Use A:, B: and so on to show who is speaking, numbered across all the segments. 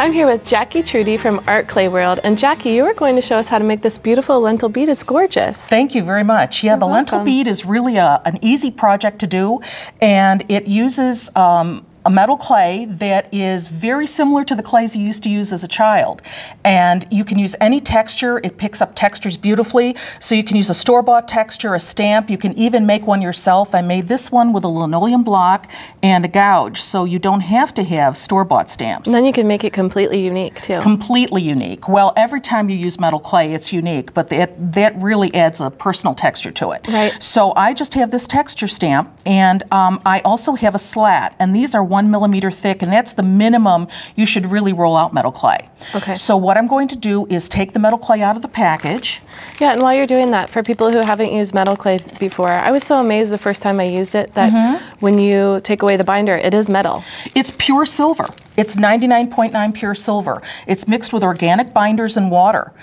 A: I'm here with Jackie Truty from Art Clay World. And Jackie, you are going to show us how to make this beautiful lentil bead. It's gorgeous.
B: Thank you very much. Yeah, the lentil bead is really an easy project to do, and it uses a metal clay that is very similar to the clays you used to use as a child. And you can use any texture. It picks up textures beautifully. So you can use a store-bought texture, a stamp. You can even make one yourself. I made this one with a linoleum block and a gouge, so you don't have to have store-bought stamps.
A: And then you can make it completely unique too.
B: Completely unique. Well, every time you use metal clay, it's unique, but that really adds a personal texture to it.
A: Right.
B: So I just have this texture stamp, and I also have a slat, and these are 1 millimeter thick, and that's the minimum you should really roll out metal clay.
A: Okay.
B: So what I'm going to do is take the metal clay out of the package.
A: Yeah, and while you're doing that, for people who haven't used metal clay before, I was so amazed the first time I used it that when you take away the binder, it is metal.
B: It's pure silver. It's 99.9 pure silver. It's mixed with organic binders and water.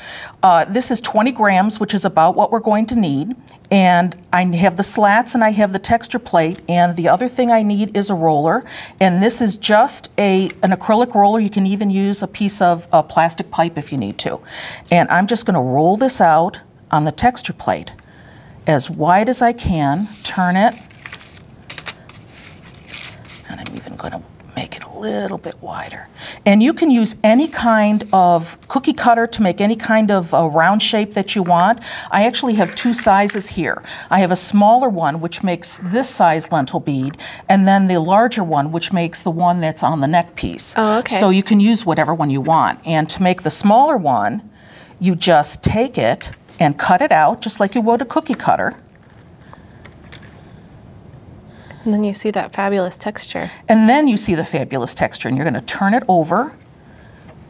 B: This is 20 grams, which is about what we're going to need. And I have the slats and I have the texture plate, and the other thing I need is a roller. And this is just an acrylic roller. You can even use a piece of plastic pipe if you need to. And I'm just going to roll this out on the texture plate as wide as I can, turn it, and I'm even going to make it a little bit wider. And you can use any kind of cookie cutter to make any kind of round shape that you want. I actually have two sizes here. I have a smaller one which makes this size lentil bead, and then the larger one which makes the one that's on the neck piece.
A: Oh, okay.
B: So you can use whatever one you want. And to make the smaller one, you just take it and cut it out just like you would a cookie cutter.
A: And then you see that fabulous texture.
B: And then you see the fabulous texture, and you're going to turn it over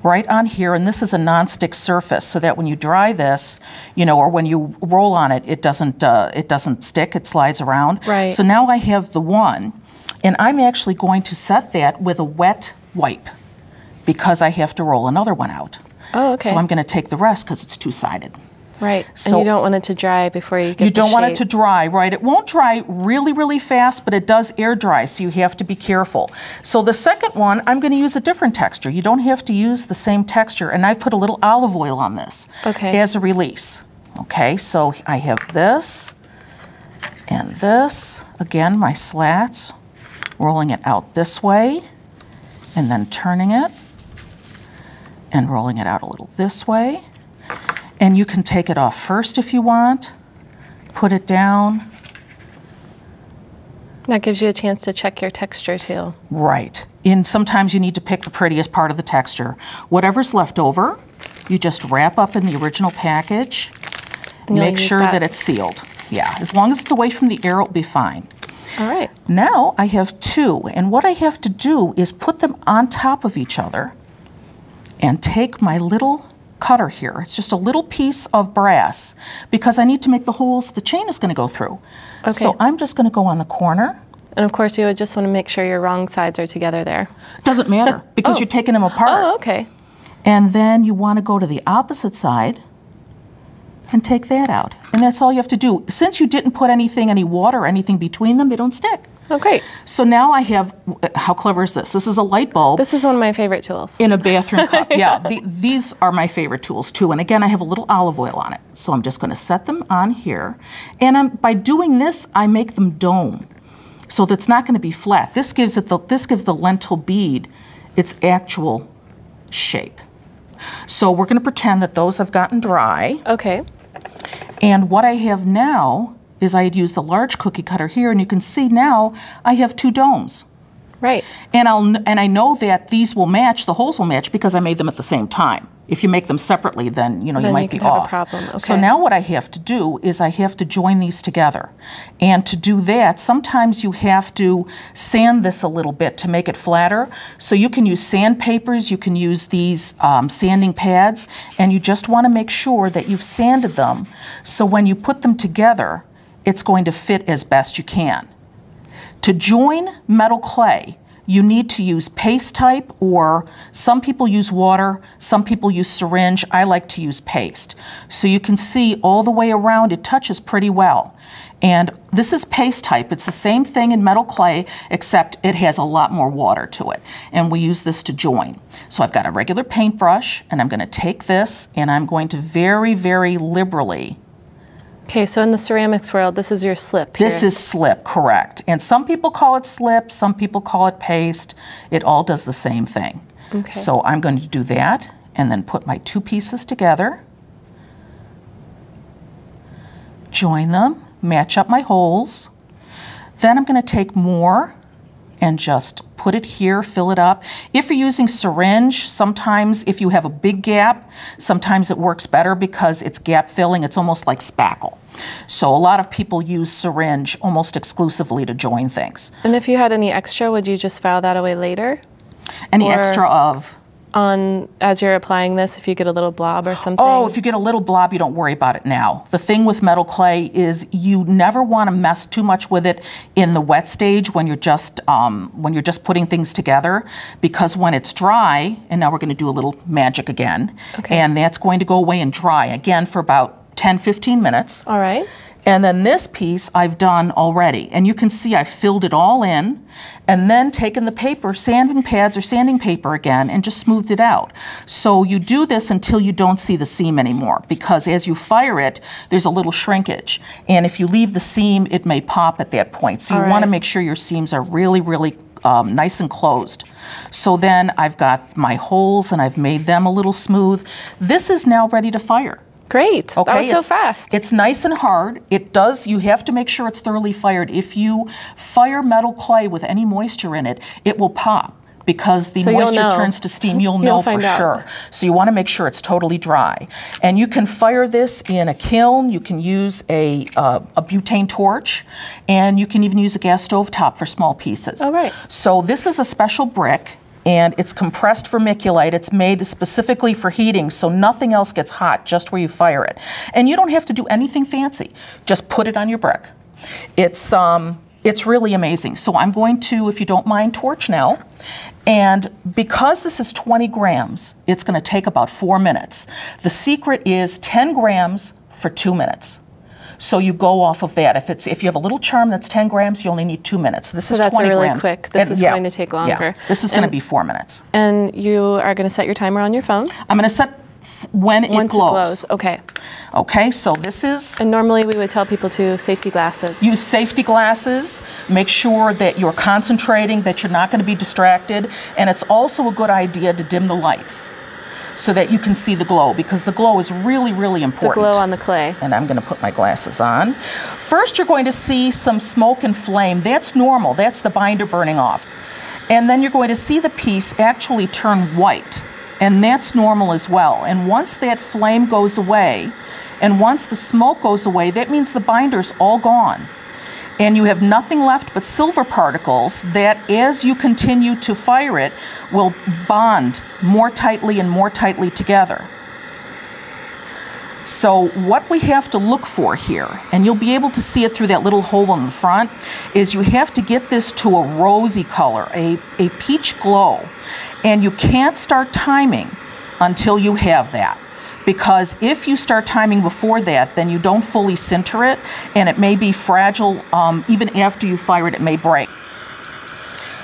B: right on here, and this is a non-stick surface so that when you dry this, you know, or when you roll on it, it doesn't stick, it slides around.
A: Right.
B: So now I have the one, and I'm actually going to set that with a wet wipe because I have to roll another one out.
A: Oh, okay.
B: So I'm going to take the rest because it's two-sided.
A: Right,
B: So
A: and you don't want it to dry before you get
B: You don't
A: the
B: want it
A: shape.
B: to dry, right? It won't dry really, really fast, but it does air dry, so you have to be careful. So the second one, I'm going to use a different texture. You don't have to use the same texture, and I've put a little olive oil on this as a release. Okay, so I have this and this. Again, my slats, rolling it out this way, and then turning it, and rolling it out a little this way. And you can take it off first if you want, put it down.
A: That gives you a chance to check your texture too.
B: Right. And sometimes you need to pick the prettiest part of the texture. Whatever's left over, you just wrap up in the original package. And make sure that it's sealed. Yeah, as long as it's away from the air, it'll be fine.
A: All right.
B: Now I have two, and what I have to do is put them on top of each other and take my little cutter here. It's just a little piece of brass because I need to make the holes the chain is going to go through. Okay. So I'm just going to go on the corner.
A: And of course you would just want to make sure your wrong sides are together there.
B: Doesn't matter because you're taking them apart.
A: Oh, okay.
B: And then you want to go to the opposite side and take that out. And that's all you have to do. Since you didn't put any water or anything between them, they don't stick.
A: Oh, great.
B: So now I have, how clever is this? This is a light bulb.
A: This is one of my favorite tools.
B: In a bathroom cup, yeah. These are my favorite tools too. And again, I have a little olive oil on it. So I'm just going to set them on here. And by doing this, I make them dome. So that's not going to be flat. This gives the lentil bead its actual shape. So we're going to pretend that those have gotten dry.
A: Okay.
B: And what I have now is I had used the large cookie cutter here, and you can see now I have two domes.
A: Right.
B: And I know that these will match, the holes will match because I made them at the same time. If you make them separately, then you might be off.
A: Have a problem. Okay.
B: So now what I have to do is I have to join these together. And to do that, sometimes you have to sand this a little bit to make it flatter. So you can use sandpapers, you can use these sanding pads, and you just want to make sure that you've sanded them so when you put them together, it's going to fit as best you can. To join metal clay, you need to use paste type, or some people use water, some people use syringe. I like to use paste. So you can see all the way around it touches pretty well. And this is paste type. It's the same thing in metal clay, except it has a lot more water to it. And we use this to join. So I've got a regular paintbrush, and I'm going to take this, and I'm going to very, very liberally.
A: Okay, so in the ceramics world, this is your slip here.
B: This is slip, correct. And some people call it slip, some people call it paste. It all does the same thing.
A: Okay.
B: So I'm going to do that, and then put my two pieces together. Join them, match up my holes. Then I'm going to take more and just put it here, fill it up. If you're using syringe, sometimes if you have a big gap, sometimes it works better because it's gap filling. It's almost like spackle. So a lot of people use syringe almost exclusively to join things.
A: And if you had any extra, would you just file that away later?
B: Any extra of?
A: As you're applying this, if you get a little blob or something?
B: Oh, if you get a little blob, you don't worry about it now. The thing with metal clay is you never want to mess too much with it in the wet stage when you're just putting things together, because when it's dry, and now we're going to do a little magic again,
A: okay.
B: And that's going to go away and dry again for about 10-15 minutes.
A: All right.
B: And then this piece I've done already. And you can see I filled it all in and then taken the paper, sanding pads or sanding paper again, and just smoothed it out. So you do this until you don't see the seam anymore, because as you fire it, there's a little shrinkage. And if you leave the seam, it may pop at that point. So you want to make sure your seams are really, really nice and closed. So then I've got my holes and I've made them a little smooth. This is now ready to fire.
A: Great.
B: Okay,
A: that was so fast.
B: It's nice and hard. You have to make sure it's thoroughly fired. If you fire metal clay with any moisture in it, it will pop, because the moisture turns to steam. You'll know for sure. So you want to make sure it's totally dry. And you can fire this in a kiln. You can use a butane torch, and you can even use a gas stove top for small pieces.
A: All right.
B: So this is a special brick, and it's compressed vermiculite. It's made specifically for heating, so nothing else gets hot, just where you fire it. And you don't have to do anything fancy. Just put it on your brick. It's really amazing. So I'm going to, if you don't mind, torch now. And because this is 20 grams, it's going to take about 4 minutes. The secret is 10 grams for 2 minutes. So you go off of that. If you have a little charm that's 10 grams, you only need 2 minutes. This is 20
A: really
B: grams.
A: Quick. This is going to take longer.
B: Yeah. This is going to be 4 minutes.
A: And you are going to set your timer on your phone?
B: I'm going to set when it glows.
A: Okay.
B: Okay, so this is...
A: And normally we would tell people to safety glasses.
B: Use safety glasses. Make sure that you're concentrating, that you're not going to be distracted. And it's also a good idea to dim the lights so that you can see the glow, because the glow is really, really important.
A: The glow on the clay.
B: And I'm going to put my glasses on. First, you're going to see some smoke and flame. That's normal. That's the binder burning off. And then you're going to see the piece actually turn white. And that's normal as well. And once that flame goes away, and once the smoke goes away, that means the binder's all gone. And you have nothing left but silver particles that, as you continue to fire it, will bond more tightly and more tightly together. So what we have to look for here, and you'll be able to see it through that little hole in the front, is you have to get this to a rosy color, a peach glow. And you can't start timing until you have that. Because if you start timing before that, then you don't fully sinter it, and it may be fragile. Even after you fire it, it may break.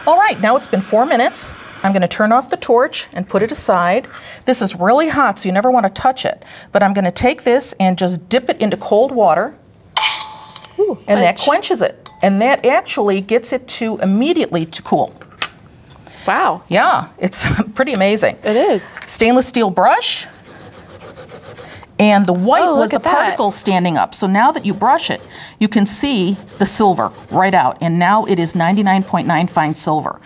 B: All right, now it's been 4 minutes. I'm going to turn off the torch and put it aside. This is really hot, so you never want to touch it. But I'm going to take this and just dip it into cold water, and that quenches it. And that actually gets it to immediately to cool.
A: Wow.
B: Yeah, it's pretty amazing.
A: It is.
B: Stainless steel brush. And the white with the particles standing up. So now that you brush it, you can see the silver right out. And now it is 99.9 fine silver.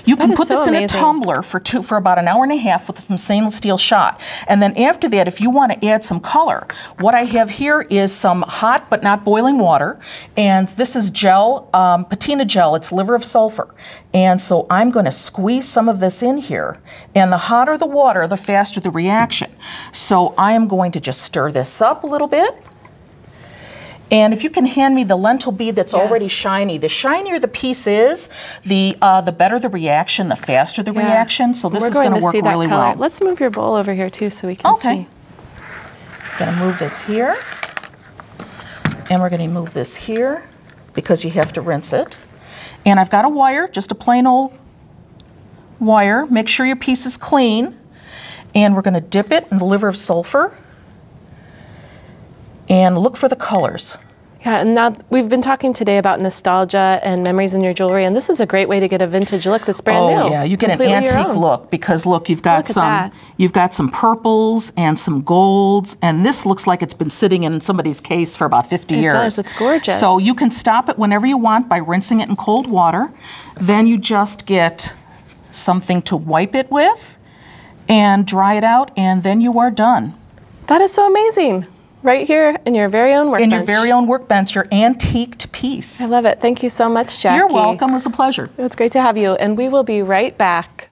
B: You can put this in a tumbler for about an hour and a half with some stainless steel shot. And then after that, if you want to add some color, what I have here is some hot but not boiling water. And this is gel, patina gel. It's liver of sulfur. And so I'm going to squeeze some of this in here. And the hotter the water, the faster the reaction. So I am going to just stir this up a little bit. And if you can hand me the lentil bead that's already shiny. The shinier the piece is, the better the reaction, the faster the reaction. So this is going to work really well.
A: Let's move your bowl over here too so we can see.
B: Going to move this here. And we're going to move this here because you have to rinse it. And I've got a wire, just a plain old wire. Make sure your piece is clean. And we're going to dip it in the liver of sulfur and look for the colors.
A: Yeah, and now we've been talking today about nostalgia and memories in your jewelry, and this is a great way to get a vintage look that's brand new.
B: Oh yeah, you get an antique look because look, you've got some purples and some golds, and this looks like it's been sitting in somebody's case for about 50 years. It
A: does, it's gorgeous.
B: So you can stop it whenever you want by rinsing it in cold water. Then you just get something to wipe it with and dry it out, and then you are done.
A: That is so amazing. Right here in your very own workbench.
B: In your very own workbench, your antiqued piece.
A: I love it. Thank you so much, Jackie.
B: You're welcome. It was a pleasure.
A: It's great to have you, and we will be right back.